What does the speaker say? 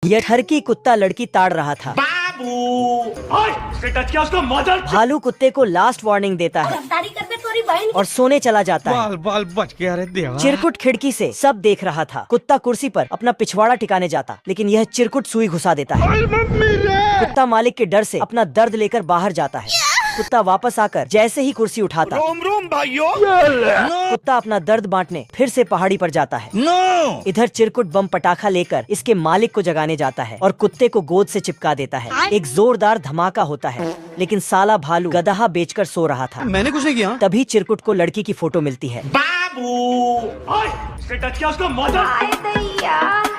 यह ठरकी कुत्ता लड़की ताड़ रहा था। टच किया उसको मदर। भालू कुत्ते को लास्ट वार्निंग देता है और सोने चला जाता है। बाल बाल बच गया रे देवा। चिरकुट खिड़की से सब देख रहा था। कुत्ता कुर्सी पर अपना पिछवाड़ा टिकाने जाता, लेकिन यह चिरकुट सुई घुसा देता है। कुत्ता मालिक के डर से अपना दर्द लेकर बाहर जाता है। कुत्ता वापस आकर जैसे ही कुर्सी उठाता, रोम रोम भाइयों। कुत्ता अपना दर्द बांटने फिर से पहाड़ी पर जाता है। इधर चिरकुट बम पटाखा लेकर इसके मालिक को जगाने जाता है और कुत्ते को गोद से चिपका देता है। एक जोरदार धमाका होता है, लेकिन साला भालू गदहा बेचकर सो रहा था। मैंने कुछ नहीं किया। तभी चिरकुट को लड़की की फोटो मिलती है। टच किया उसको मदर।